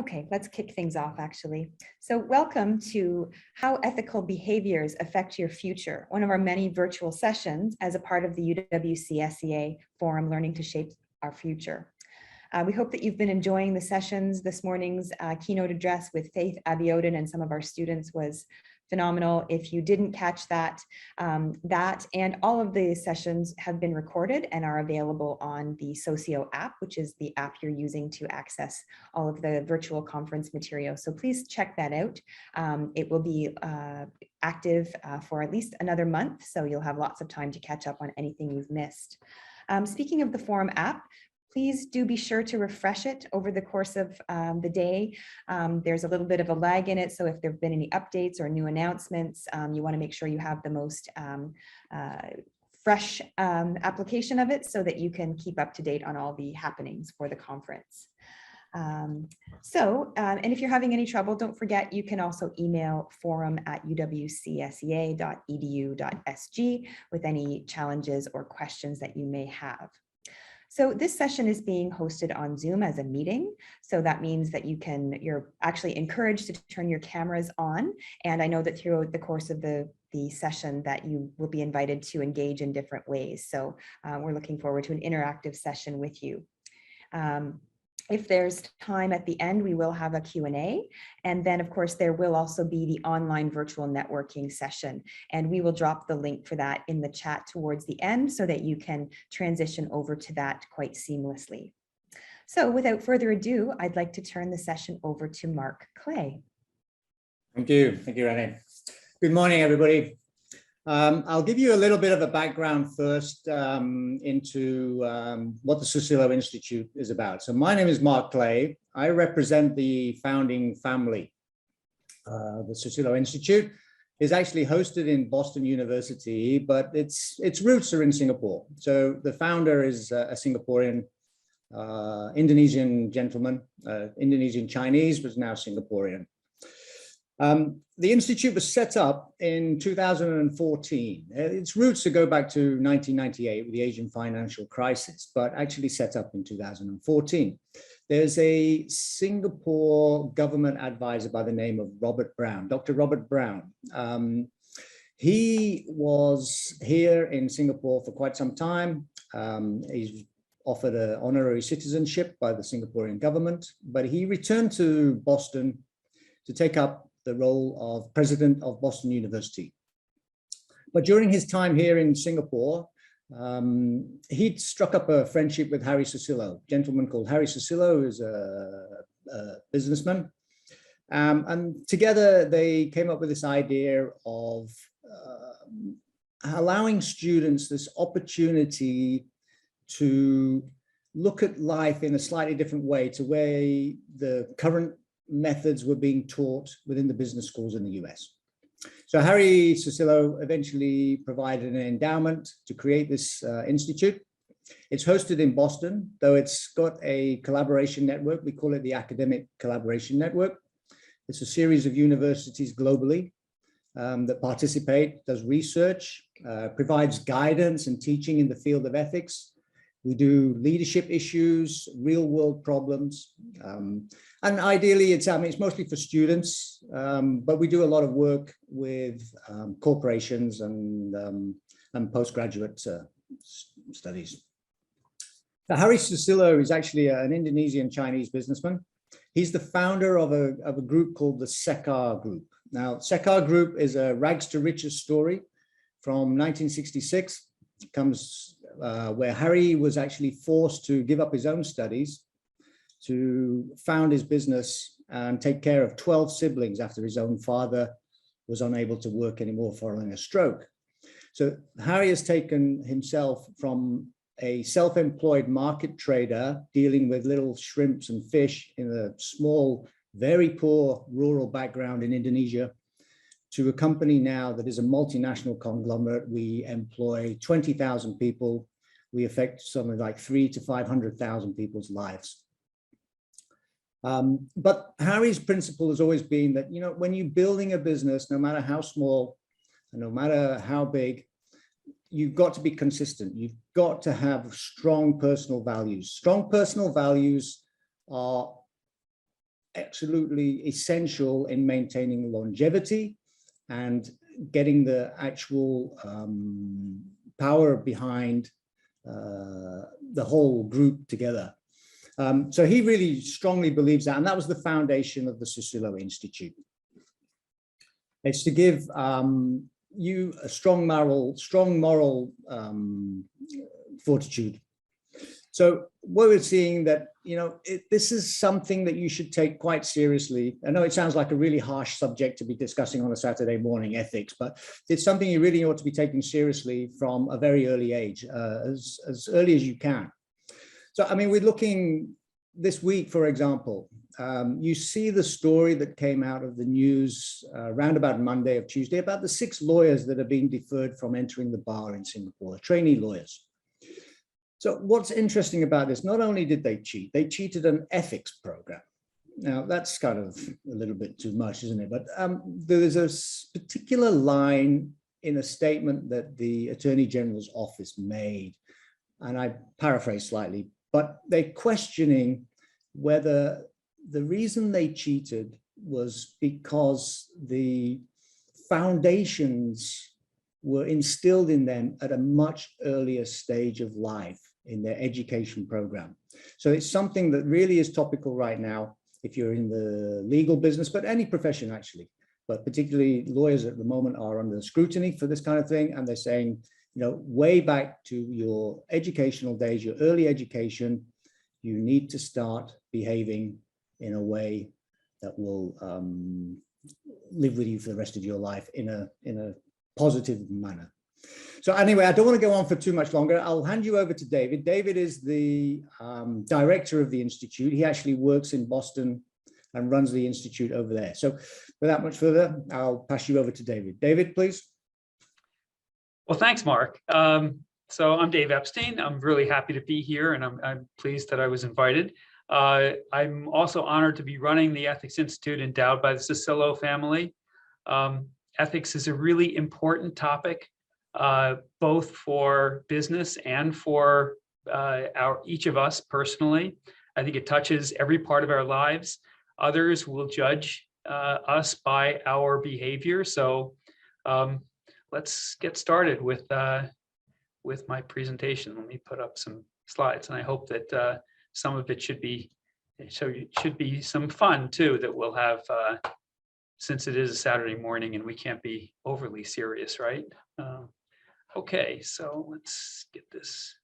Okay, let's kick things off actually. So welcome to How Ethical Behaviors Affect Your Future, one of our many virtual sessions as a part of the UWC-SEA Forum Learning to Shape Our Future. We hope that you've been enjoying the sessions. This morning's keynote address with Faith Abiodun and some of our students was phenomenal. If you didn't catch that, that and all of the sessions have been recorded and are available on the Susilo app, which is the app you're using to access all of the virtual conference material. So please check that out. It will be active for at least another month, so you'll have lots of time to catch up on anything you've missed. Speaking of the Forum app, please do be sure to refresh it over the course of the day. There's a little bit of a lag in it, so if there have been any updates or new announcements, you want to make sure you have the most fresh application of it so that you can keep up to date on all the happenings for the conference. And if you're having any trouble, don't forget you can also email forum@uwcsea.edu.sg with any challenges or questions that you may have. So this session is being hosted on Zoom as a meeting. So that means that you're actually encouraged to turn your cameras on. And I know that throughout the course of the session that you will be invited to engage in different ways. So we're looking forward to an interactive session with you. If there's time at the end, we will have a Q&A. And then, of course, there will also be the online virtual networking session. And we will drop the link for that in the chat towards the end so that you can transition over to that quite seamlessly. So without further ado, I'd like to turn the session over to Mark Clay. Thank you, Renee. Good morning, everybody. I'll give you a little bit of a background first into what the Susilo Institute is about. So my name is Mark Clay. I represent the founding family. The Susilo Institute is actually hosted in Boston University, but its roots are in Singapore. So the founder is a Singaporean Indonesian gentleman, Indonesian Chinese, but now Singaporean. The Institute was set up in 2014. Its roots go back to 1998 with the Asian financial crisis, but actually set up in 2014. There's a Singapore government advisor by the name of Robert Brown, Dr. Robert Brown. He was here in Singapore for quite some time. He's offered an honorary citizenship by the Singaporean government, but he returned to Boston to take up the role of president of Boston University. But during his time here in Singapore, he'd struck up a friendship with Harry Susilo, a gentleman called Harry Susilo, who's a businessman. And together they came up with this idea of allowing students this opportunity to look at life in a slightly different way to where the current methods were being taught within the business schools in the US. So Harry Susilo eventually provided an endowment to create this institute. It's hosted in Boston, though it's got a collaboration network. We call it the Academic Collaboration Network. It's a series of universities globally that participate, does research, provides guidance and teaching in the field of ethics. We do leadership issues, real world problems. And ideally, it's mostly for students, but we do a lot of work with corporations and postgraduate studies. Now, Harry Susilo is actually an Indonesian Chinese businessman. He's the founder of a group called the Sekar Group. Now, Sekar Group is a rags to riches story from 1966. It comes where Harry was actually forced to give up his own studies to found his business and take care of 12 siblings after his own father was unable to work anymore following a stroke. So Harry has taken himself from a self-employed market trader dealing with little shrimps and fish in a small, very poor rural background in Indonesia to a company now that is a multinational conglomerate. We employ 20,000 people. We affect something like 300,000 to 500,000 people's lives. But Harry's principle has always been that, when you're building a business, no matter how small and no matter how big, you've got to be consistent. You've got to have strong personal values. Strong personal values are absolutely essential in maintaining longevity and getting the actual power behind the whole group together. So he really strongly believes that, and that was the foundation of the Susilo Institute. It's to give you a strong moral fortitude. So what we're seeing that, you know, this is something that you should take quite seriously. I know it sounds like a really harsh subject to be discussing on a Saturday morning, ethics, but it's something you really ought to be taking seriously from a very early age, as early as you can. So, I mean, we're looking this week, for example, you see the story that came out of the news around about Monday or Tuesday about the 6 lawyers that are being deferred from entering the bar in Singapore, trainee lawyers. So what's interesting about this, not only did they cheat, they cheated an ethics program. Now, that's kind of a little bit too much, isn't it? But there's a particular line in a statement that the Attorney General's office made, and I paraphrase slightly, but they're questioning whether the reason they cheated was because the foundations were instilled in them at a much earlier stage of life in their education program. So it's something that really is topical right now if you're in the legal business, but any profession actually, but particularly lawyers at the moment are under scrutiny for this kind of thing. And they're saying, you know, way back to your educational days, your early education, you need to start behaving in a way that will live with you for the rest of your life in a positive manner. So anyway, I don't want to go on for too much longer. I'll hand you over to David. David is the director of the Institute. He actually works in Boston and runs the Institute over there. So without much further, I'll pass you over to David. David, please. Well, thanks, Mark. So I'm Dave Epstein. I'm really happy to be here, and I'm pleased that I was invited. I'm also honored to be running the Ethics Institute endowed by the Susilo family. Ethics is a really important topic, both for business and for each of us personally. I think it touches every part of our lives. Others will judge us by our behavior. So let's get started with my presentation. Let me put up some slides, and I hope that some of it should be some fun too that we'll have, since it is a Saturday morning and we can't be overly serious, right? Okay, so let's get this.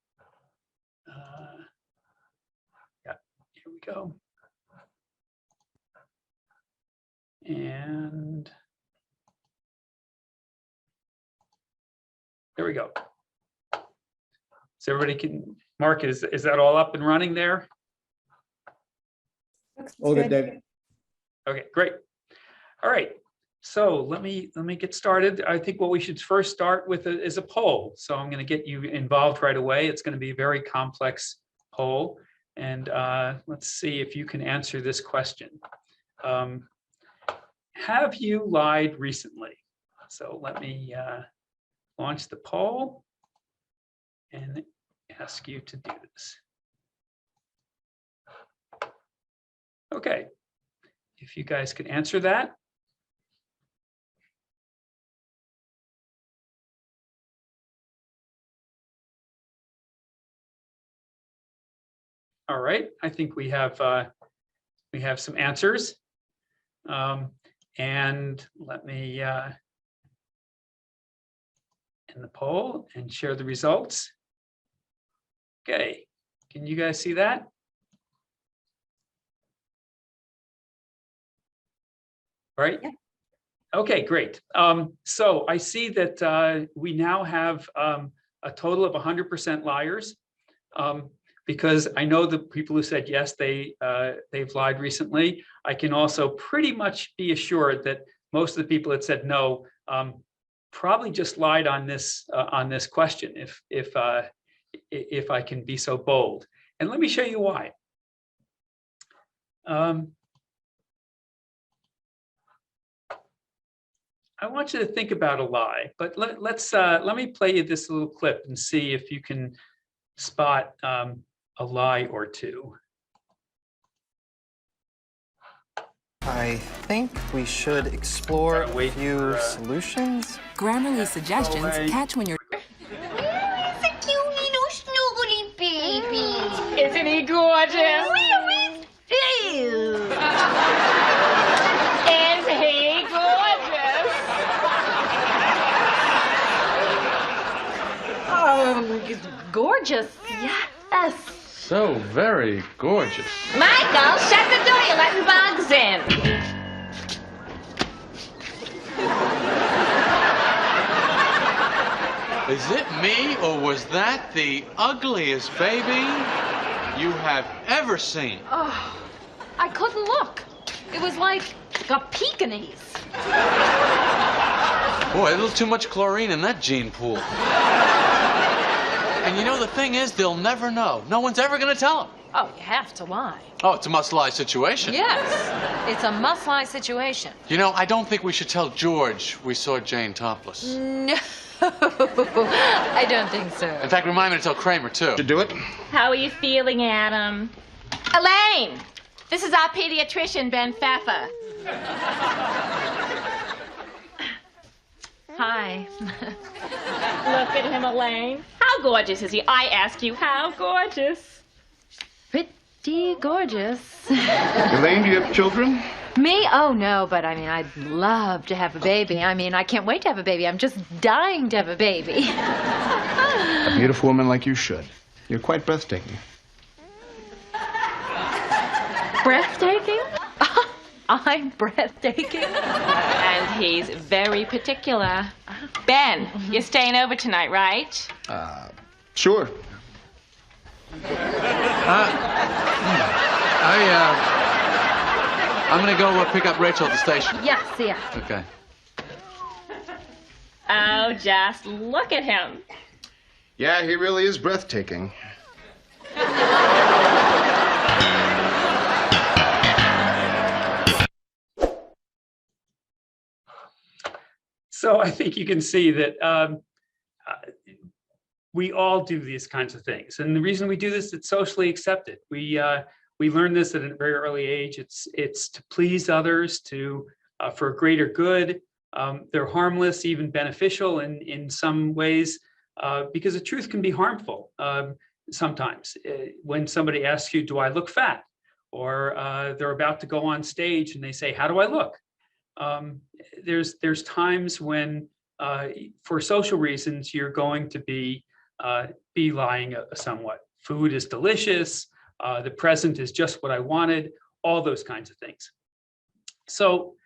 Yeah, here we go. And there we go. So everybody can mark it. Is that all up and running there? All good, David. Okay, great. All right. So let me get started. I think what we should first start with is a poll. So I'm going to get you involved right away. It's going to be a very complex poll. And let's see if you can answer this question. Have you lied recently? So let me launch the poll and ask you to do this. Okay, if you guys could answer that. All right, I think we have some answers. And let me end the poll and share the results. Okay, can you guys see that? Right? Yeah. Okay, great. So I see that we now have a total of 100% liars, because I know the people who said yes, they've lied recently. I can also pretty much be assured that most of the people that said no probably just lied on this question, if I can be so bold. And let me show you why. I want you to think about a lie, but let me play you this little clip and see if you can spot a lie or two. I think we should explore a few solutions. Grammarly suggestions catch when you're... Where is the cute little snuggly baby? Isn't he gorgeous? Where is he? Is he gorgeous? Gorgeous, yes. So very gorgeous. Michael, shut the door. You're letting bugs in. Is it me, or was that the ugliest baby you have ever seen? Oh, I couldn't look. It was like a Pekingese. Boy, a little too much chlorine in that gene pool. And you know, the thing is, they'll never know. No one's ever going to tell them. Oh, you have to lie. Oh, it's a must-lie situation. Yes, it's a must-lie situation. You know, I don't think we should tell George we saw Jane topless. No, I don't think so. In fact, remind me to tell Kramer, too. To do it? How are you feeling, Adam? Elaine, this is our pediatrician, Ben Pfeffer. Hi. Look at him, Elaine. How gorgeous is he? I ask you, how gorgeous? Pretty gorgeous. Elaine, do you have children? Me? Oh, no, but I mean, I'd love to have a baby. I mean, I can't wait to have a baby. I'm just dying to have a baby. A beautiful woman like you should. You're quite breathtaking. Breathtaking? I'm breathtaking. And he's very particular. Ben, you're staying over tonight, right? Sure. I'm going to go pick up Rachel at the station. Yes, yeah. Okay. Oh, just look at him. Yeah, he really is breathtaking. So I think you can see that we all do these kinds of things. And the reason we do this, it's socially accepted. We learn this at a very early age. It's to please others, for a greater good. They're harmless, even beneficial in some ways, because the truth can be harmful sometimes. When somebody asks you, do I look fat? Or they're about to go on stage and they say, how do I look? There's times when, for social reasons, you're going to be lying somewhat. Food is delicious. The present is just what I wanted. All those kinds of things. So,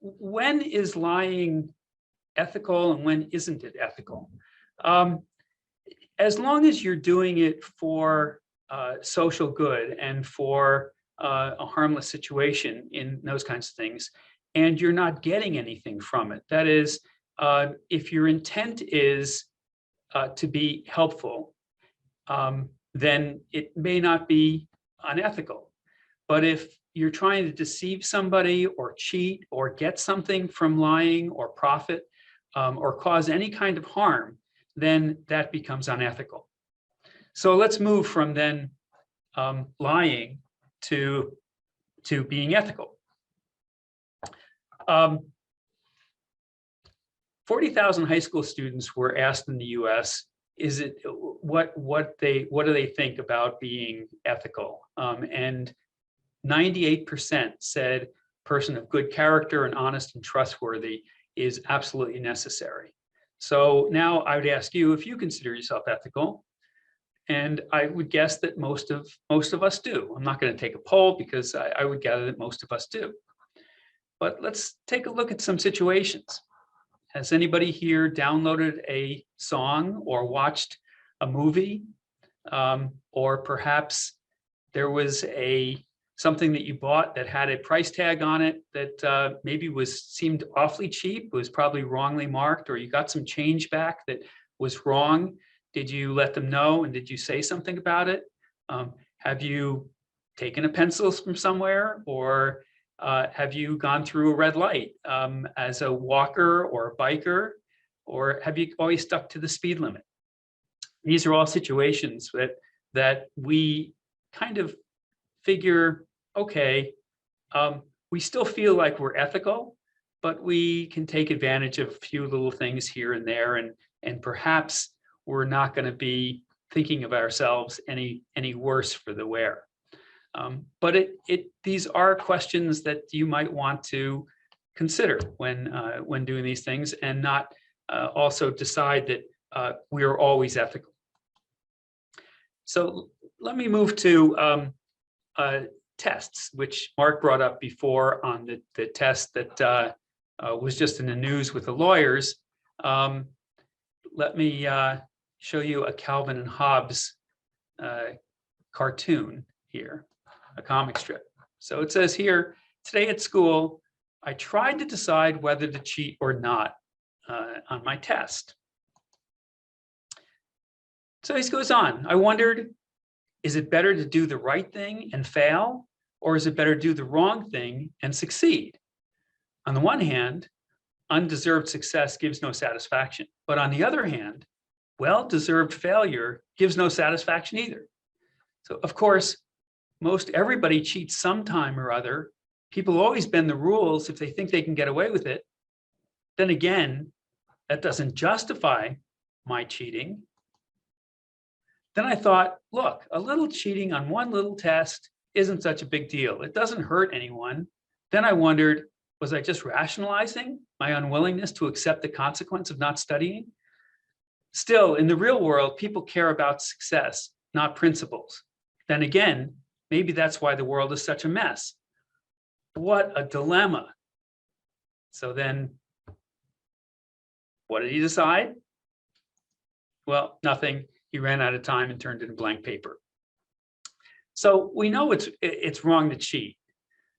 when is lying ethical and when isn't it ethical? As long as you're doing it for social good and for a harmless situation in those kinds of things, and you're not getting anything from it. That is, if your intent is to be helpful, then it may not be unethical. But if you're trying to deceive somebody or cheat or get something from lying or profit or cause any kind of harm, then that becomes unethical. So let's move from then lying to being ethical. 40,000 high school students were asked in the U.S. What do they think about being ethical? And 98% said person of good character and honest and trustworthy is absolutely necessary. So now I would ask you if you consider yourself ethical. And I would guess that most of us do. I'm not going to take a poll because I would gather that most of us do. But let's take a look at some situations. Has anybody here downloaded a song or watched a movie? Or perhaps there was something that you bought that had a price tag on it that maybe seemed awfully cheap, was probably wrongly marked, or you got some change back that was wrong. Did you let them know and did you say something about it? Have you taken a pencil from somewhere, or have you gone through a red light as a walker or a biker, or have you always stuck to the speed limit? These are all situations that we kind of figure, okay, we still feel like we're ethical, but we can take advantage of a few little things here and there, and perhaps we're not going to be thinking of ourselves any worse for the wear. But these are questions that you might want to consider when doing these things, and not also decide that we are always ethical. So let me move to tests, which Mark brought up before on the test that was just in the news with the lawyers. Let me show you a Calvin and Hobbes cartoon here, a comic strip. So it says here, today at school, I tried to decide whether to cheat or not on my test. So he goes on, I wondered, is it better to do the right thing and fail, or is it better to do the wrong thing and succeed? On the one hand, undeserved success gives no satisfaction. But on the other hand, well-deserved failure gives no satisfaction either. So of course, most everybody cheats sometime or other. People always bend the rules if they think they can get away with it. Then again, that doesn't justify my cheating. Then I thought, look, a little cheating on one little test isn't such a big deal. It doesn't hurt anyone. Then I wondered, was I just rationalizing my unwillingness to accept the consequence of not studying? Still, in the real world, people care about success, not principles. Then again, maybe that's why the world is such a mess. What a dilemma. So then, what did he decide? Well, nothing. He ran out of time and turned in blank paper. So we know it's wrong to cheat.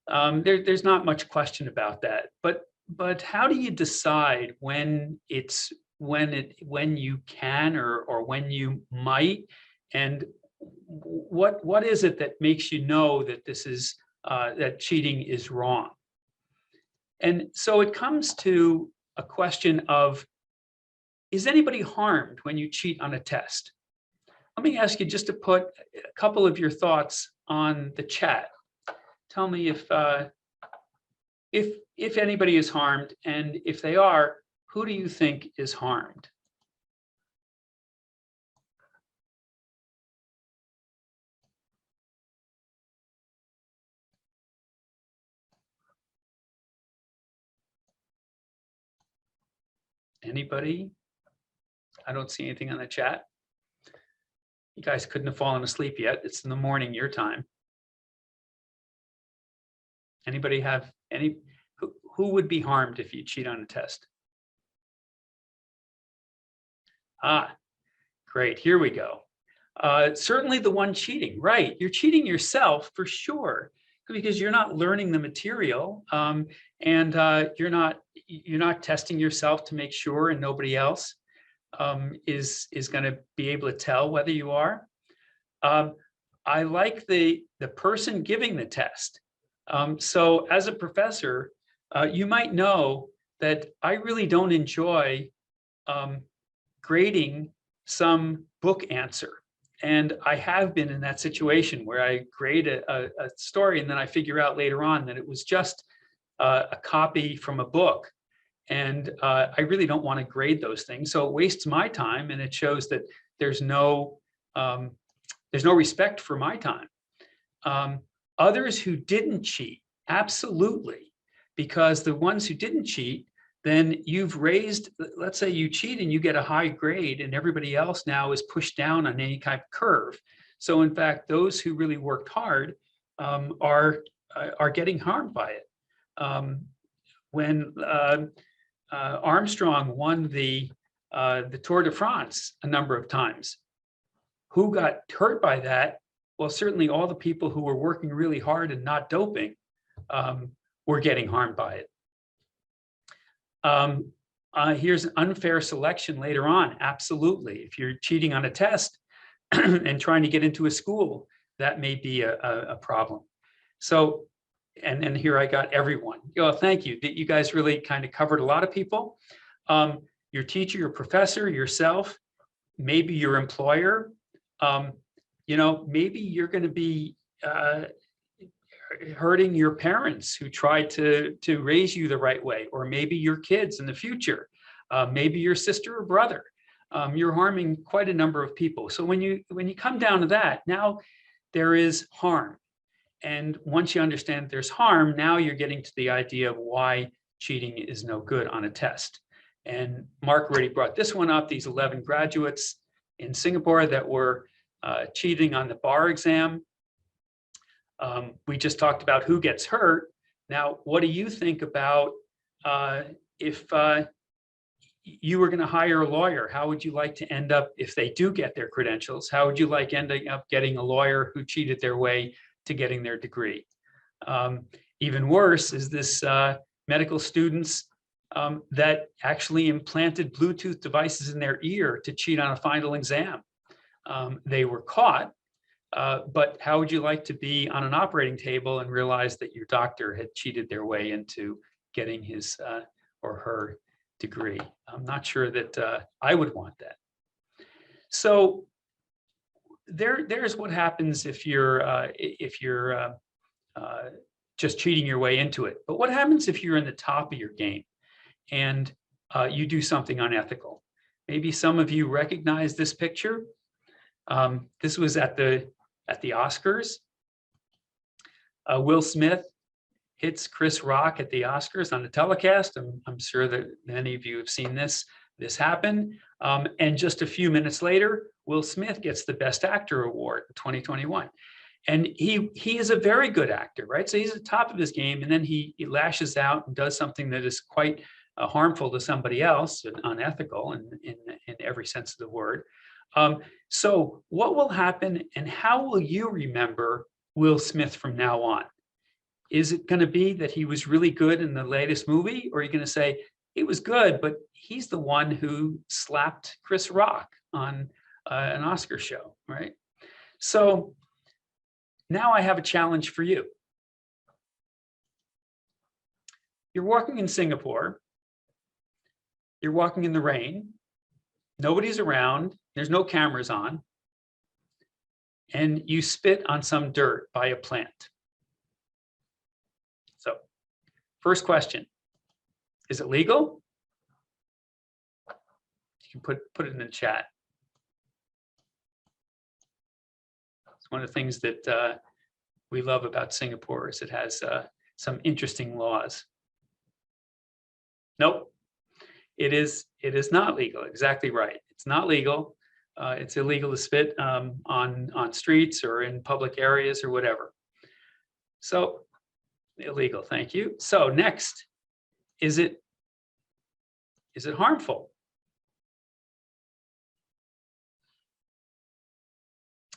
There's not much question about that. But how do you decide when you can or when you might, and what is it that makes you know that this is that cheating is wrong? And so it comes to a question of, is anybody harmed when you cheat on a test? Let me ask you just to put a couple of your thoughts on the chat. Tell me if anybody is harmed, and if they are, who do you think is harmed? Anybody? I don't see anything on the chat. You guys couldn't have fallen asleep yet. It's in the morning, your time. Anybody have any, who would be harmed if you cheat on a test? Ah, great, here we go. Certainly the one cheating, right? You're cheating yourself for sure, because you're not learning the material, and you're not testing yourself to make sure, and nobody else is going to be able to tell whether you are. I like the person giving the test. So as a professor, you might know that I really don't enjoy grading some book answer. And I have been in that situation where I grade a story, and then I figure out later on that it was just a copy from a book. And I really don't want to grade those things. So it wastes my time, and it shows that there's no respect for my time. Others who didn't cheat, absolutely, because the ones who didn't cheat, then you've raised, let's say you cheat and you get a high grade, and everybody else now is pushed down on any kind of curve. So in fact, those who really worked hard are getting harmed by it. When Armstrong won the Tour de France a number of times, who got hurt by that? Well, certainly all the people who were working really hard and not doping were getting harmed by it. Here's an unfair selection later on. Absolutely. If you're cheating on a test and trying to get into a school, that may be a problem. So, and here I got everyone. Oh, thank you. You guys really kind of covered a lot of people. Your teacher, your professor, yourself, maybe your employer. Maybe you're going to be hurting your parents who tried to raise you the right way, or maybe your kids in the future, maybe your sister or brother. You're harming quite a number of people. So when you come down to that, now there is harm. And once you understand there's harm, now you're getting to the idea of why cheating is no good on a test. And Mark already brought this one up, these 11 graduates in Singapore that were cheating on the bar exam. We just talked about who gets hurt. Now, what do you think about if you were going to hire a lawyer? How would you like to end up if they do get their credentials? How would you like ending up getting a lawyer who cheated their way to getting their degree? Even worse is this medical students that actually implanted Bluetooth devices in their ear to cheat on a final exam. They were caught, but how would you like to be on an operating table and realize that your doctor had cheated their way into getting his or her degree? I'm not sure that I would want that. So there's what happens if you're just cheating your way into it. But what happens if you're in the top of your game and you do something unethical? Maybe some of you recognize this picture. This was at the Oscars. Will Smith hits Chris Rock at the Oscars on the telecast. I'm sure that many of you have seen this happen. And just a few minutes later, Will Smith gets the Best Actor award in 2021. And he is a very good actor, right? So he's at the top of his game, and then he lashes out and does something that is quite harmful to somebody else and unethical in every sense of the word. So what will happen, and how will you remember Will Smith from now on? Is it going to be that he was really good in the latest movie, or are you going to say he was good, but he's the one who slapped Chris Rock on an Oscar show, right? So now I have a challenge for you. You're walking in Singapore. You're walking in the rain. Nobody's around. There's no cameras on. And you spit on some dirt by a plant. So, first question, is it legal? You can put it in the chat. It's one of the things that we love about Singapore is it has some interesting laws. Nope, it is not legal. Exactly right. It's not legal. It's illegal to spit on streets or in public areas or whatever. So illegal. Thank you. So next, is it harmful?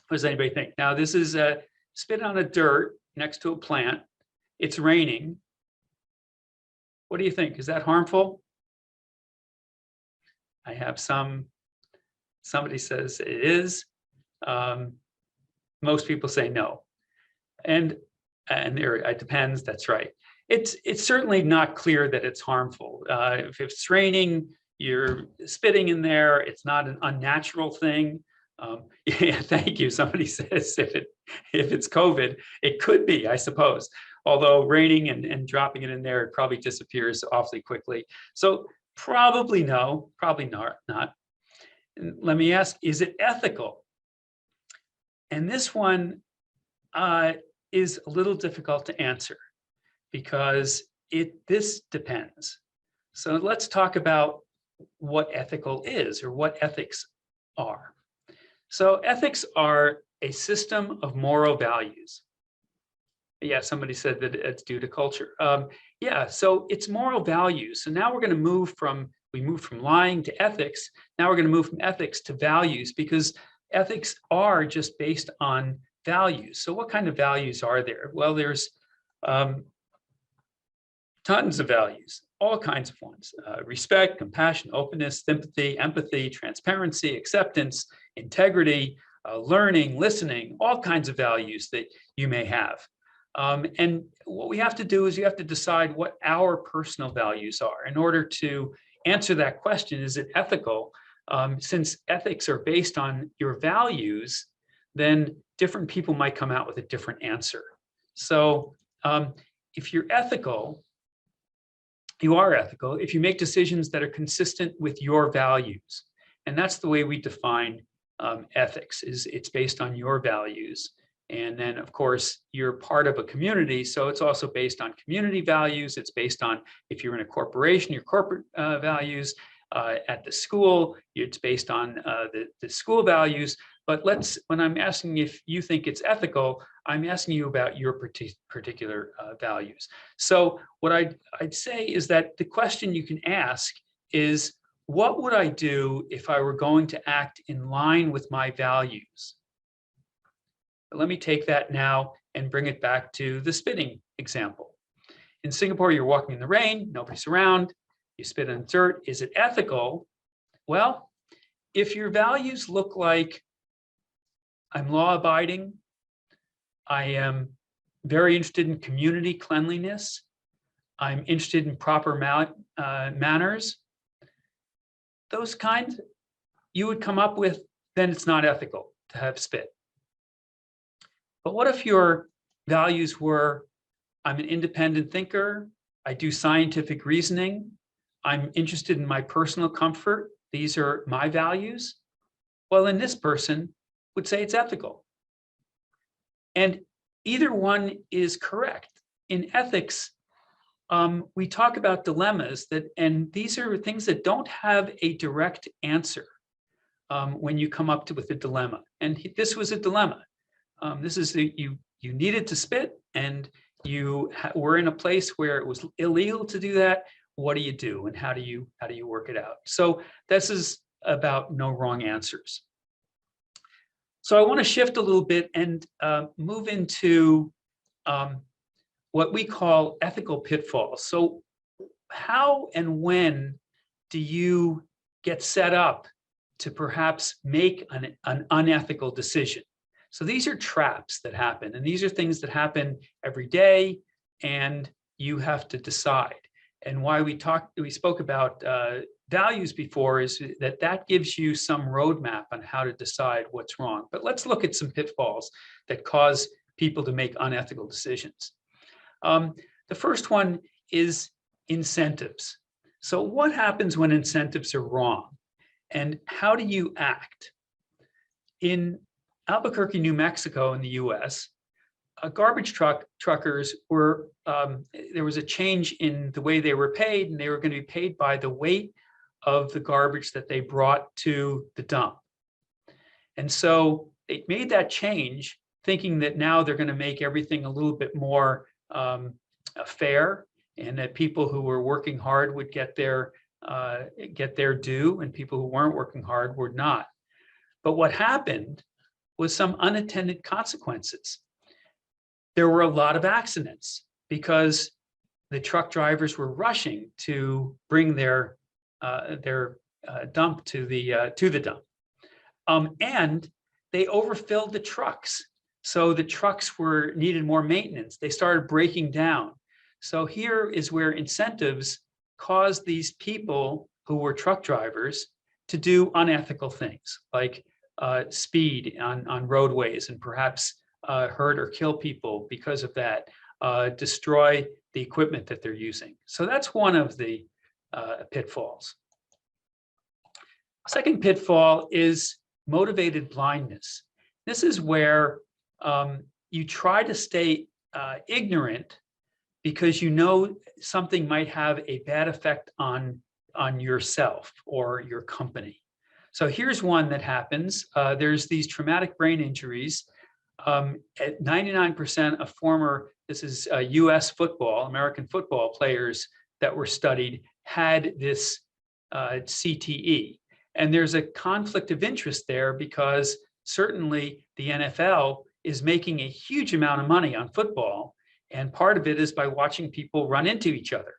What does anybody think? Now, this is spit on a dirt next to a plant. It's raining. What do you think? Is that harmful? I have somebody says it is. Most people say no. And there, it depends, that's right. It's certainly not clear that it's harmful. If it's raining, you're spitting in there, it's not an unnatural thing. Yeah, thank you. Somebody says if it's COVID, it could be, I suppose. Although raining and dropping it in there, it probably disappears awfully quickly. So probably no, probably not. And let me ask, is it ethical? And this one is a little difficult to answer because this depends. So let's talk about what ethical is or what ethics are. So ethics are a system of moral values. Yeah, somebody said that it's due to culture. Yeah, so it's moral values. So now we're going to we moved from lying to ethics. Now we're going to move from ethics to values because ethics are just based on values. So what kind of values are there? Well, there's tons of values, all kinds of ones. Respect, compassion, openness, sympathy, empathy, transparency, acceptance, integrity, learning, listening, all kinds of values that you may have. And what we have to do is you have to decide what our personal values are in order to answer that question, is it ethical? Since ethics are based on your values, then different people might come out with a different answer. So if you're ethical, you are ethical if you make decisions that are consistent with your values. And that's the way we define ethics, is it's based on your values. And then, of course, you're part of a community, so it's also based on community values. It's based on, if you're in a corporation, your corporate values. At the school, it's based on the school values. But when I'm asking if you think it's ethical, I'm asking you about your particular values. So what I'd say is that the question you can ask is, what would I do if I were going to act in line with my values? But let me take that now and bring it back to the spitting example. In Singapore, you're walking in the rain, nobody's around, you spit on dirt. Is it ethical? Well, if your values look like, I'm law-abiding, I am very interested in community cleanliness, I'm interested in proper manners, those kinds you would come up with, then it's not ethical to have spit. But what if your values were, I'm an independent thinker, I do scientific reasoning, I'm interested in my personal comfort, these are my values? Well, then this person would say it's ethical. And either one is correct. In ethics, we talk about dilemmas and these are things that don't have a direct answer when you come up with a dilemma. And this was a dilemma. This is you needed to spit, and you were in a place where it was illegal to do that. What do you do, and how do you work it out? So this is about no wrong answers. So I want to shift a little bit and move into what we call ethical pitfalls. So how and when do you get set up to perhaps make an unethical decision? So these are traps that happen, and these are things that happen every day, and you have to decide. And why we spoke about values before is that gives you some roadmap on how to decide what's wrong. But let's look at some pitfalls that cause people to make unethical decisions. The first one is incentives. So what happens when incentives are wrong? And how do you act? In Albuquerque, New Mexico in the US, garbage truckers were, there was a change in the way they were paid, and they were going to be paid by the weight of the garbage that they brought to the dump. And so they made that change thinking that now they're going to make everything a little bit more fair, and that people who were working hard would get their due, and people who weren't working hard would not. But what happened was some unintended consequences. There were a lot of accidents because the truck drivers were rushing to bring their dump to the dump, and they overfilled the trucks. So the trucks needed more maintenance. They started breaking down. So here is where incentives caused these people who were truck drivers to do unethical things, like speed on roadways, and perhaps hurt or kill people because of that, destroy the equipment that they're using. So that's one of the pitfalls. Second pitfall is motivated blindness. This is where you try to stay ignorant because you know something might have a bad effect on yourself or your company. So here's one that happens. There's these traumatic brain injuries. At 99% of former, this is US football, American football players that were studied had this CTE. And there's a conflict of interest there because certainly the NFL is making a huge amount of money on football. And part of it is by watching people run into each other.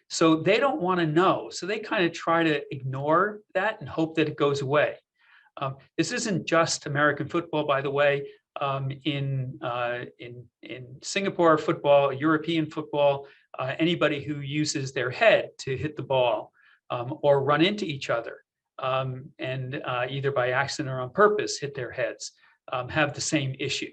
So they don't want to know. So they kind of try to ignore that and hope that it goes away. This isn't just American football, by the way. In Singapore football, European football, anybody who uses their head to hit the ball or run into each other and either by accident or on purpose hit their heads, have the same issue.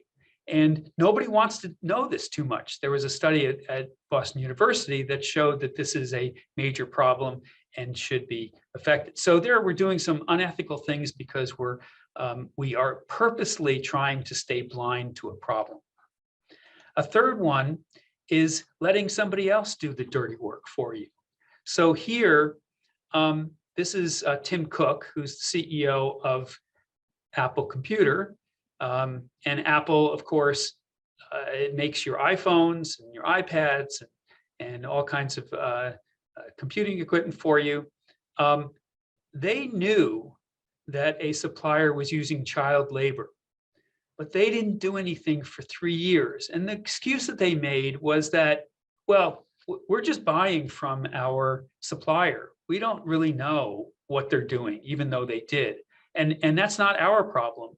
And nobody wants to know this too much. There was a study at Boston University that showed that this is a major problem and should be affected. So there we're doing some unethical things because we are purposely trying to stay blind to a problem. A third one is letting somebody else do the dirty work for you. So here, this is Tim Cook, who's the CEO of Apple Computer. And Apple, of course, it makes your iPhones and your iPads and all kinds of computing equipment for you. They knew that a supplier was using child labor, but they didn't do anything for 3 years. And the excuse that they made was that, well, we're just buying from our supplier. We don't really know what they're doing, even though they did. And that's not our problem.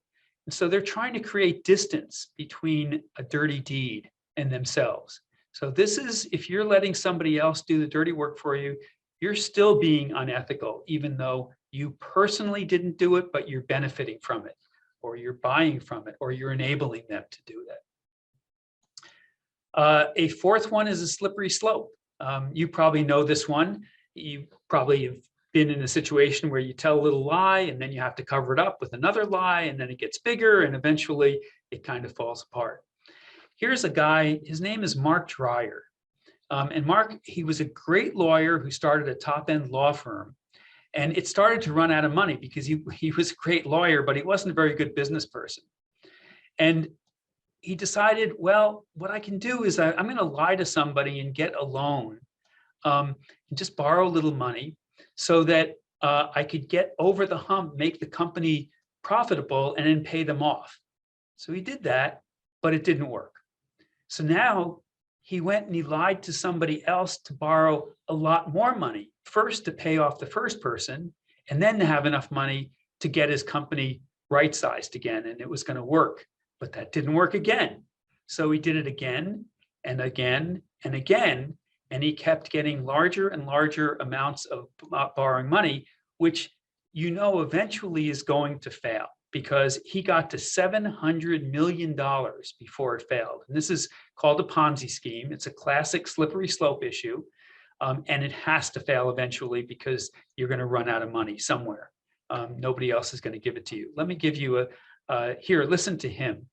And so they're trying to create distance between a dirty deed and themselves. So this is, if you're letting somebody else do the dirty work for you, you're still being unethical, even though you personally didn't do it, but you're benefiting from it, or you're buying from it, or you're enabling them to do that. A fourth one is a slippery slope. You probably know this one. You probably have been in a situation where you tell a little lie and then you have to cover it up with another lie, and then it gets bigger and eventually it kind of falls apart. Here's a guy, his name is Mark Dreyer. And Mark, he was a great lawyer who started a top-end law firm. And it started to run out of money because he was a great lawyer, but he wasn't a very good business person. And he decided, well, what I can do is I'm going to lie to somebody and get a loan and just borrow a little money so that I could get over the hump, make the company profitable, and then pay them off. So he did that, but it didn't work. So now he went and he lied to somebody else to borrow a lot more money, first to pay off the first person, and then to have enough money to get his company right-sized again, and it was going to work. But that didn't work again. So he did it again and again and again, and he kept getting larger and larger amounts of borrowing money, which eventually is going to fail, because he got to $700 million before it failed. And this is called a Ponzi scheme. It's a classic slippery slope issue. And it has to fail eventually because you're going to run out of money somewhere. Nobody else is going to give it to you. Let me give you here, listen to him.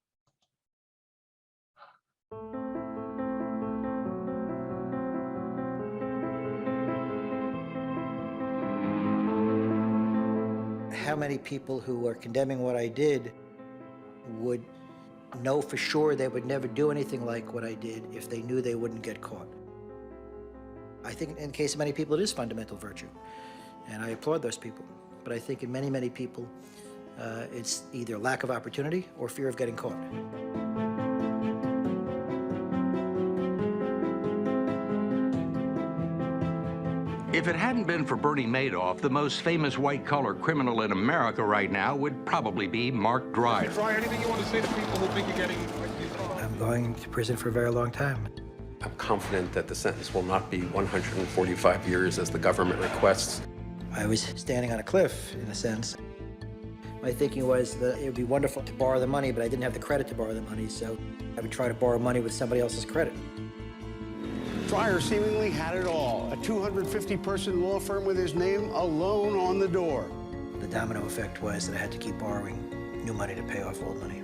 How many people who are condemning what I did would know for sure they would never do anything like what I did if they knew they wouldn't get caught? I think in the case of many people, it is fundamental virtue, and I applaud those people. But I think in many, many people, it's either lack of opportunity or fear of getting caught. If it hadn't been for Bernie Madoff, the most famous white-collar criminal in America right now would probably be Mark Dreyer. Try anything you want to say to people who think you're getting... I'm going to prison for a very long time. I'm confident that the sentence will not be 145 years as the government requests. I was standing on a cliff, in a sense. My thinking was that it would be wonderful to borrow the money, but I didn't have the credit to borrow the money, so I would try to borrow money with somebody else's credit. Dreyer seemingly had it all. A 250-person law firm with his name alone on the door. The domino effect was that I had to keep borrowing new money to pay off old money.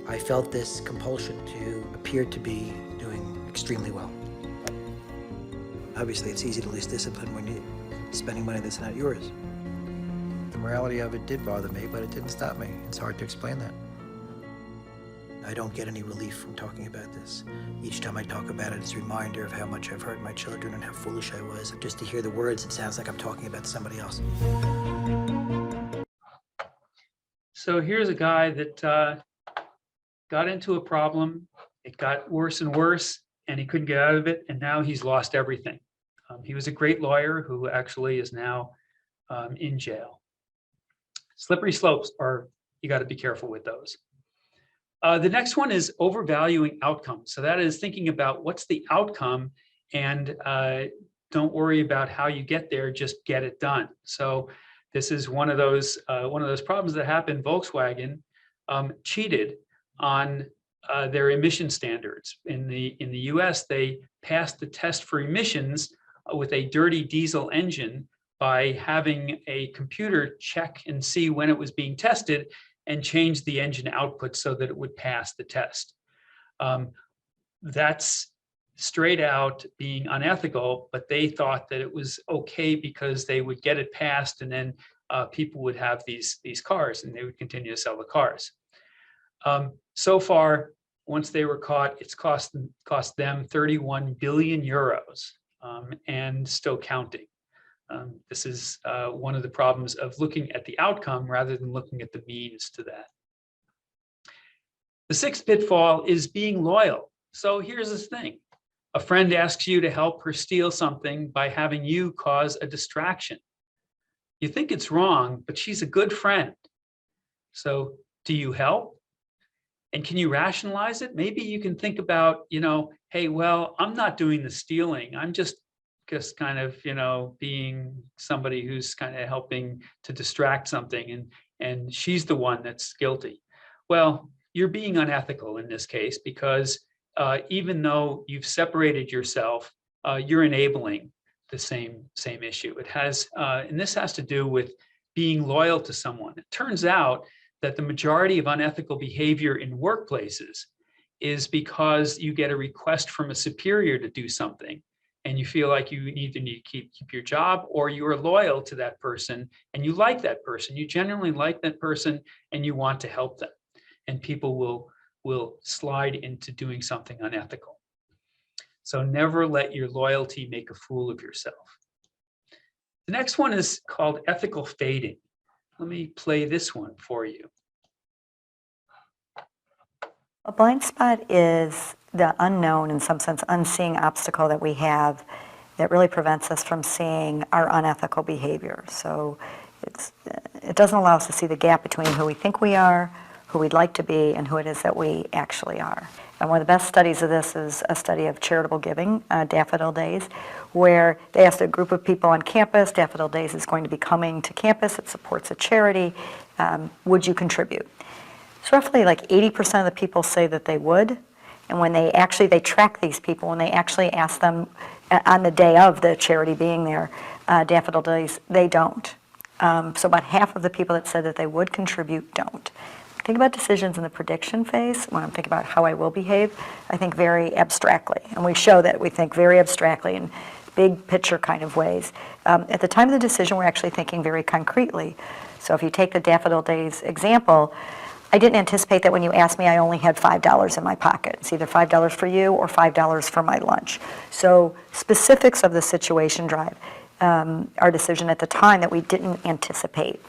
I felt this compulsion to appear to be doing extremely well. Obviously, it's easy to lose discipline when you're spending money that's not yours. The morality of it did bother me, but it didn't stop me. It's hard to explain that. I don't get any relief from talking about this. Each time I talk about it, it's a reminder of how much I've hurt my children and how foolish I was. Just to hear the words, it sounds like I'm talking about somebody else. So here's a guy that got into a problem. It got worse and worse, and he couldn't get out of it, and now he's lost everything. He was a great lawyer who actually is now in jail. Slippery slopes you got to be careful with those. The next one is overvaluing outcomes. So that is thinking about what's the outcome, and don't worry about how you get there, just get it done. So this is one of those problems that happened. Volkswagen cheated on their emission standards. In the US, they passed the test for emissions with a dirty diesel engine by having a computer check and see when it was being tested and change the engine output so that it would pass the test. That's straight out being unethical, but they thought that it was okay because they would get it passed, and then people would have these cars and they would continue to sell the cars. So far, once they were caught, it's cost them 31 billion euros and still counting. This is one of the problems of looking at the outcome rather than looking at the means to that. The sixth pitfall is being loyal. So here's this thing. A friend asks you to help her steal something by having you cause a distraction. You think it's wrong, but she's a good friend. So do you help? And can you rationalize it? Maybe you can think about, hey, well, I'm not doing the stealing. I'm just kind of, being somebody who's kind of helping to distract something, and she's the one that's guilty. Well, you're being unethical in this case because even though you've separated yourself, you're enabling the same issue. It has, and this has to do with being loyal to someone. It turns out that the majority of unethical behavior in workplaces is because you get a request from a superior to do something, and you feel like you need to keep your job, or you are loyal to that person and you like that person. You genuinely like that person and you want to help them. And people will slide into doing something unethical. So never let your loyalty make a fool of yourself. The next one is called ethical fading. Let me play this one for you. A blind spot is the unknown, in some sense, unseeing obstacle that we have that really prevents us from seeing our unethical behavior. So it doesn't allow us to see the gap between who we think we are, who we'd like to be, and who it is that we actually are. And one of the best studies of this is a study of charitable giving, Daffodil Days, where they asked a group of people on campus. Daffodil Days is going to be coming to campus. It supports a charity. Would you contribute? So roughly like 80% of the people say that they would. And when they track these people, when they actually ask them on the day of the charity being there, Daffodil Days, they don't. So about half of the people that said that they would contribute don't. Think about decisions in the prediction phase. When I'm thinking about how I will behave, I think very abstractly. And we show that we think very abstractly in big picture kind of ways. At the time of the decision, we're actually thinking very concretely. So if you take the Daffodil Days example, I didn't anticipate that when you asked me, I only had $5 in my pocket. It's either $5 for you or $5 for my lunch. So specifics of the situation drive our decision at the time that we didn't anticipate.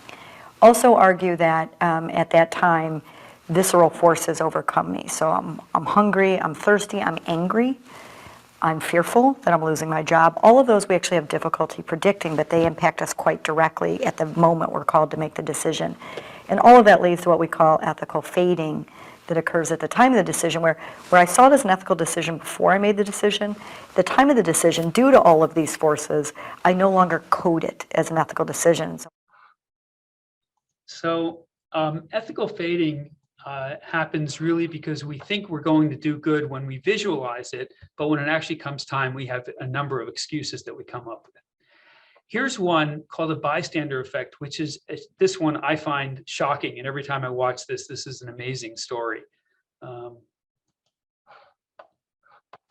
Also argue that at that time, visceral forces overcome me. So I'm hungry, I'm thirsty, I'm angry, I'm fearful that I'm losing my job. All of those we actually have difficulty predicting, but they impact us quite directly at the moment we're called to make the decision. And all of that leads to what we call ethical fading that occurs at the time of the decision, where I saw it as an ethical decision before I made the decision. At the time of the decision, due to all of these forces, I no longer code it as an ethical decision. So ethical fading happens really because we think we're going to do good when we visualize it, but when it actually comes time, we have a number of excuses that we come up with. Here's one called the bystander effect, which is this one I find shocking. And every time I watch this is an amazing story.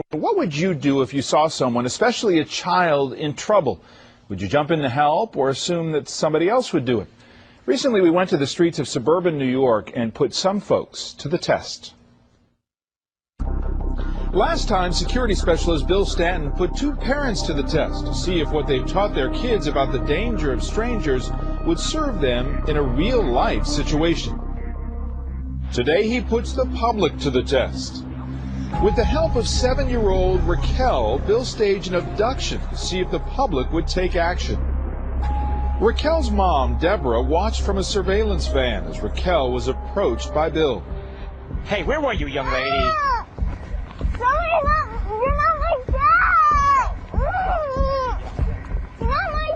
What would you do if you saw someone, especially a child, in trouble? Would you jump in to help or assume that somebody else would do it? Recently, we went to the streets of suburban New York and put some folks to the test. Last time, security specialist Bill Stanton put two parents to the test to see if what they've taught their kids about the danger of strangers would serve them in a real-life situation. Today, he puts the public to the test. With the help of 7-year-old Raquel, Bill staged an abduction to see if the public would take action. Raquel's mom, Deborah, watched from a surveillance van as Raquel was approached by Bill. Hey, where were you, young lady? You're not my dad! You're not my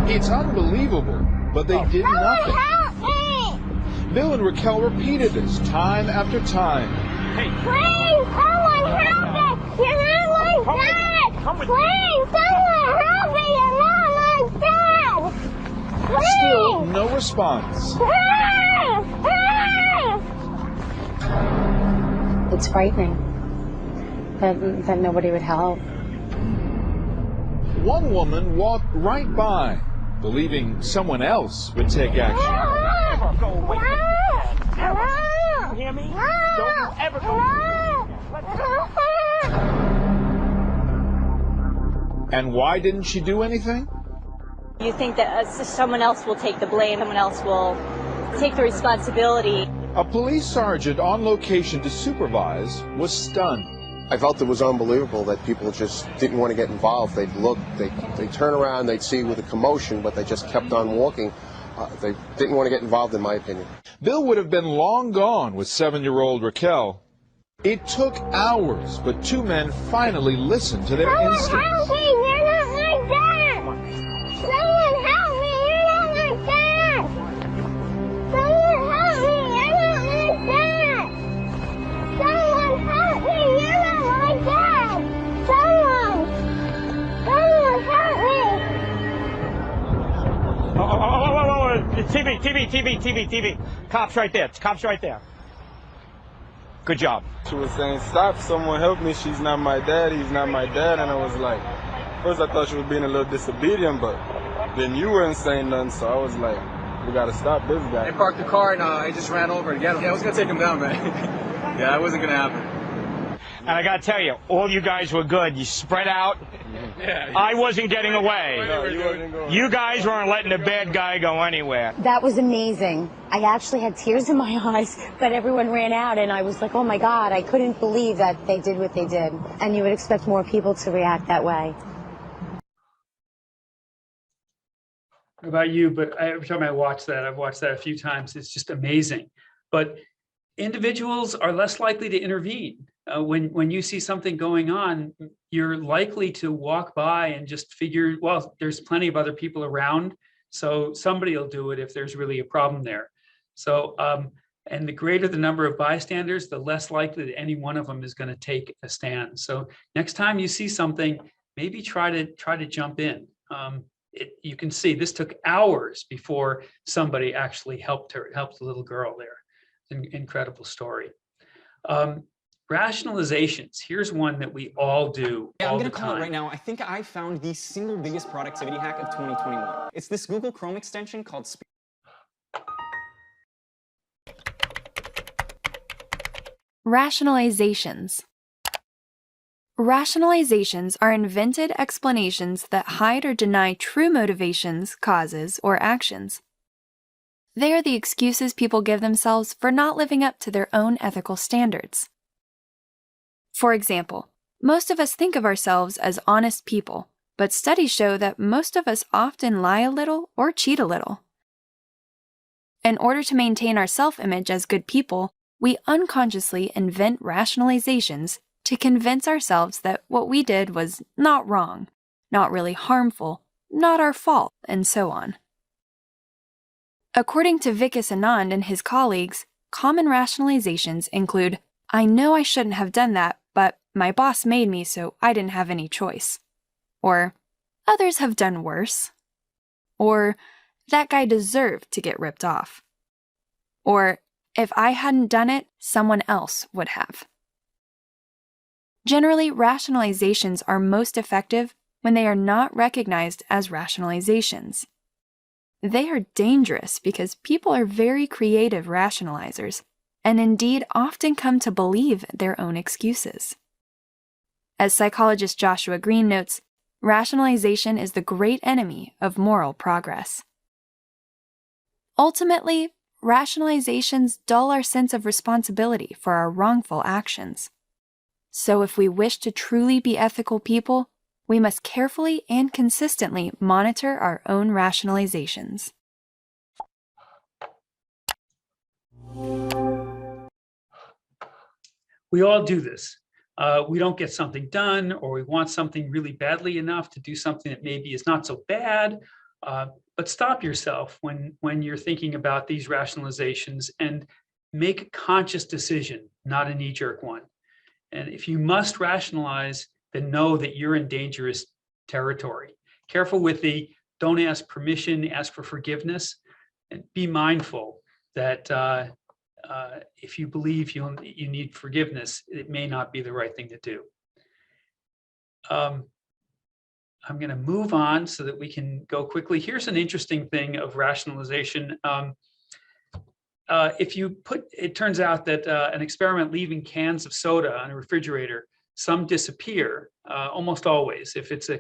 dad! It's unbelievable, but they did nothing. Help me! Bill and Raquel repeated this time after time. Hey. Please, someone help me! You're not my dad! Please, someone help me! You're not my dad! Please! Still no response. It's frightening that nobody would help. One woman walked right by, believing someone else would take action. Go away. You hear me? Don't you ever go. And why didn't she do anything? You think that someone else will take the blame, someone else will take the responsibility. A police sergeant on location to supervise was stunned. I felt it was unbelievable that people just didn't want to get involved. They'd look, they'd turn around, they'd see with a commotion, but they just kept on walking. They didn't want to get involved, in my opinion. Bill would have been long gone with 7-year-old Raquel. It took hours, but two men finally listened to their instincts. Help me! You're not my dad! Someone help me! You're not my dad! Someone help me! You're not my dad! Someone help me! You're not my dad! Someone help me! TV. Cops right there. Cops right there. Good job. She was saying, stop, someone help me, she's not my dad, he's not my dad. And I was like, first I thought she was being a little disobedient, but then you weren't saying nothing, so I was like, we gotta stop this guy. They parked the car and I just ran over to get him. Yeah, I was gonna take him down, man. Yeah, that wasn't gonna happen. And I gotta tell you, all you guys were good. You spread out. Yeah. I wasn't getting away. No, you guys weren't letting the bad guy go anywhere. That was amazing. I actually had tears in my eyes, but everyone ran out and I was like, oh my God, I couldn't believe that they did what they did. And you would expect more people to react that way. What about you? But every time I watch that, I've watched that a few times, it's just amazing. But individuals are less likely to intervene. When you see something going on, you're likely to walk by and just figure, well, there's plenty of other people around, so somebody will do it if there's really a problem there. So, and the greater the number of bystanders, the less likely that any one of them is going to take a stand. So next time you see something, maybe try to jump in. You can see this took hours before somebody actually helped the little girl there. It's an incredible story. Rationalizations. Here's one that we all do. Yeah, all I'm going the to call time. it right now. I think I found the single biggest productivity hack of 2021. It's this Google Chrome extension called Rationalizations. Rationalizations are invented explanations that hide or deny true motivations, causes, or actions. They are the excuses people give themselves for not living up to their own ethical standards. For example, most of us think of ourselves as honest people, but studies show that most of us often lie a little or cheat a little. In order to maintain our self-image as good people, we unconsciously invent rationalizations to convince ourselves that what we did was not wrong, not really harmful, not our fault, and so on. According to Vikas Anand and his colleagues, common rationalizations include, I know I shouldn't have done that, but my boss made me, so I didn't have any choice. Or, others have done worse. Or, that guy deserved to get ripped off. Or, if I hadn't done it, someone else would have. Generally, rationalizations are most effective when they are not recognized as rationalizations. They are dangerous because people are very creative rationalizers, and indeed often come to believe their own excuses. As psychologist Joshua Greene notes, rationalization is the great enemy of moral progress. Ultimately, rationalizations dull our sense of responsibility for our wrongful actions. So if we wish to truly be ethical people, we must carefully and consistently monitor our own rationalizations. We all do this. We don't get something done, or we want something really badly enough to do something that maybe is not so bad. But stop yourself when you're thinking about these rationalizations and make a conscious decision, not a knee-jerk one. And if you must rationalize, then know that you're in dangerous territory. Careful with the don't ask permission, ask for forgiveness, and be mindful that if you believe you need forgiveness, it may not be the right thing to do. I'm going to move on so that we can go quickly. Here's an interesting thing of rationalization. If you put, it turns out that an experiment leaving cans of soda on a refrigerator, some disappear almost always if it's a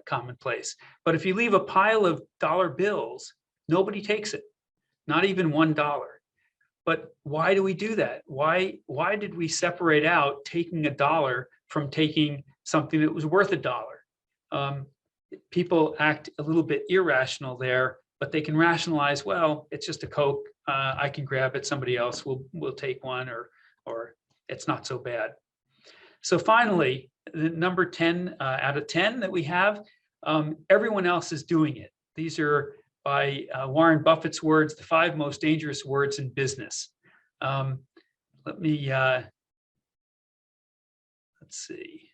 commonplace. But if you leave a pile of dollar bills, nobody takes it, not even $1. But why do we do that? Why did we separate out taking $1 from taking something that was worth $1? People act a little bit irrational there, but they can rationalize, well, it's just a Coke. I can grab it. Somebody else will take one, or it's not so bad. So finally, the number 10 out of 10 that we have, everyone else is doing it. These are by Warren Buffett's words, the 5 most dangerous words in business. Let me, let's see.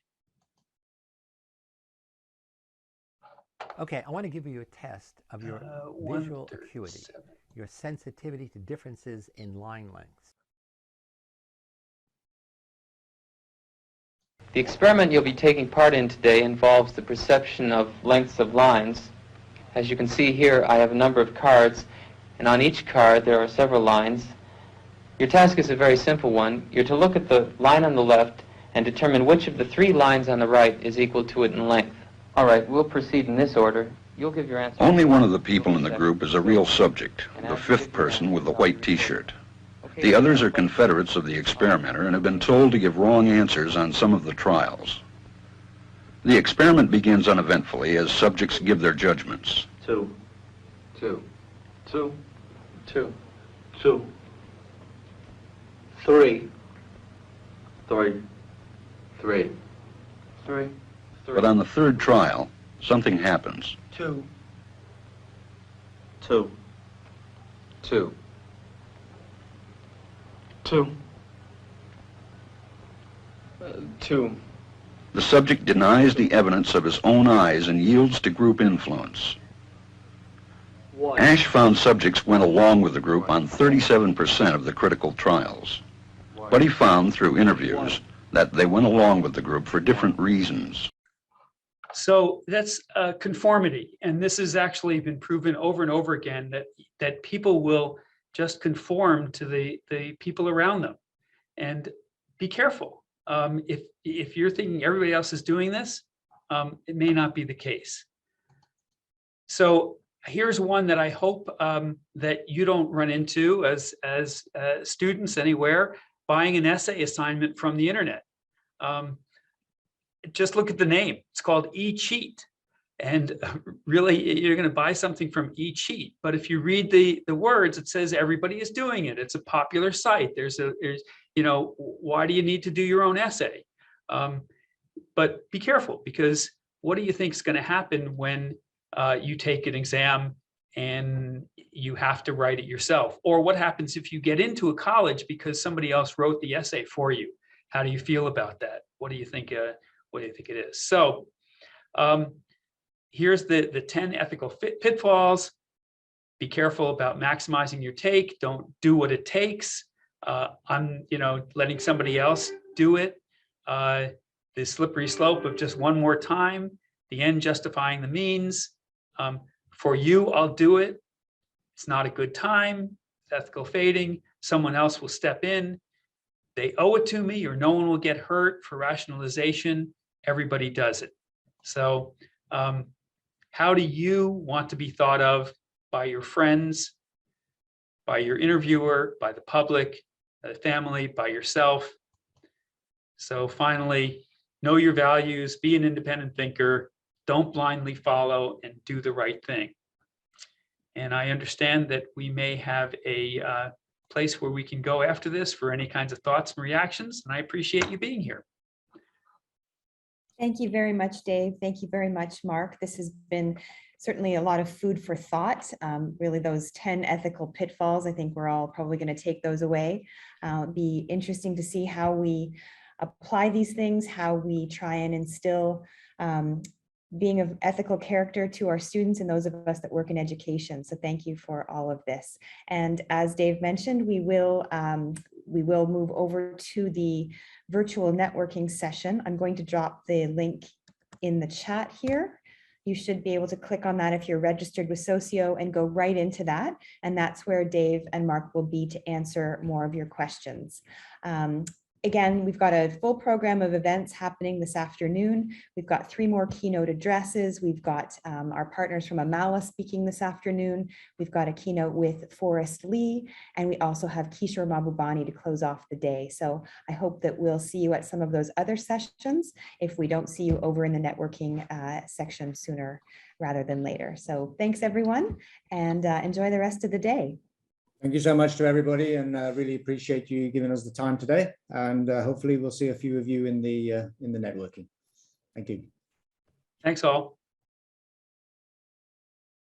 Okay, I want to give you a test of your visual acuity, your sensitivity to differences in line lengths. The experiment you'll be taking part in today involves the perception of lengths of lines. As you can see here, I have a number of cards, and on each card there are several lines. Your task is a very simple one. You're to look at the line on the left and determine which of the 3 lines on the right is equal to it in length. All right, we'll proceed in this order. You'll give your answer. Only one of the people in the group is a real subject, the 5th person with the white t-shirt. The others are confederates of the experimenter and have been told to give wrong answers on some of the trials. The experiment begins uneventfully as subjects give their judgments. 2, 2, 2, 2, 2, 3, 3, 3, 3. But on the 3rd trial, something happens. 2, 2, 2, 2, 2. The subject denies the evidence of his own eyes and yields to group influence. Ash found subjects went along with the group on 37% of the critical trials. But he found through interviews that they went along with the group for different reasons. So that's conformity. And this has actually been proven over and over again that people will just conform to the people around them. And be careful. If you're thinking everybody else is doing this, it may not be the case. So here's one that I hope that you don't run into as students anywhere, buying an essay assignment from the internet. Just look at the name. It's called eCheat. And really, you're going to buy something from eCheat. But if you read the words, it says everybody is doing it. It's a popular site. There's you know, why do you need to do your own essay? But be careful, because what do you think is going to happen when you take an exam and you have to write it yourself? Or what happens if you get into a college because somebody else wrote the essay for you? How do you feel about that? What do you think? What do you think it is? So here's the 10 ethical pitfalls. Be careful about maximizing your take. Don't do what it takes. Letting somebody else do it. The slippery slope of just one more time. The end justifying the means. For you, I'll do it. It's not a good time. Ethical fading. Someone else will step in. They owe it to me, or no one will get hurt. For rationalization, everybody does it. So how do you want to be thought of by your friends, by your interviewer, by the public, by the family, by yourself? So finally, know your values, be an independent thinker, don't blindly follow, and do the right thing. And I understand that we may have a place where we can go after this for any kinds of thoughts and reactions, and I appreciate you being here. Thank you very much, Dave. Thank you very much, Mark. This has been certainly a lot of food for thought. Really, those 10 ethical pitfalls, I think we're all probably going to take those away. It'd be interesting to see how we apply these things, how we try and instill being of ethical character to our students and those of us that work in education. So thank you for all of this. And as Dave mentioned, we will move over to the virtual networking session. I'm going to drop the link in the chat here. You should be able to click on that if you're registered with Socio and go right into that. And that's where Dave and Mark will be to answer more of your questions. Again, we've got a full program of events happening this afternoon. We've got 3 more keynote addresses. We've got our partners from Ahmass speaking this afternoon. We've got a keynote with Forrest Lee, and we also have Kishore Mahbubani to close off the day. So I hope that we'll see you at some of those other sessions if we don't see you over in the networking section sooner rather than later. So thanks everyone, and enjoy the rest of the day. Thank you so much to everybody, and really appreciate you giving us the time today. And hopefully we'll see a few of you in the networking. Thank you. Thanks all.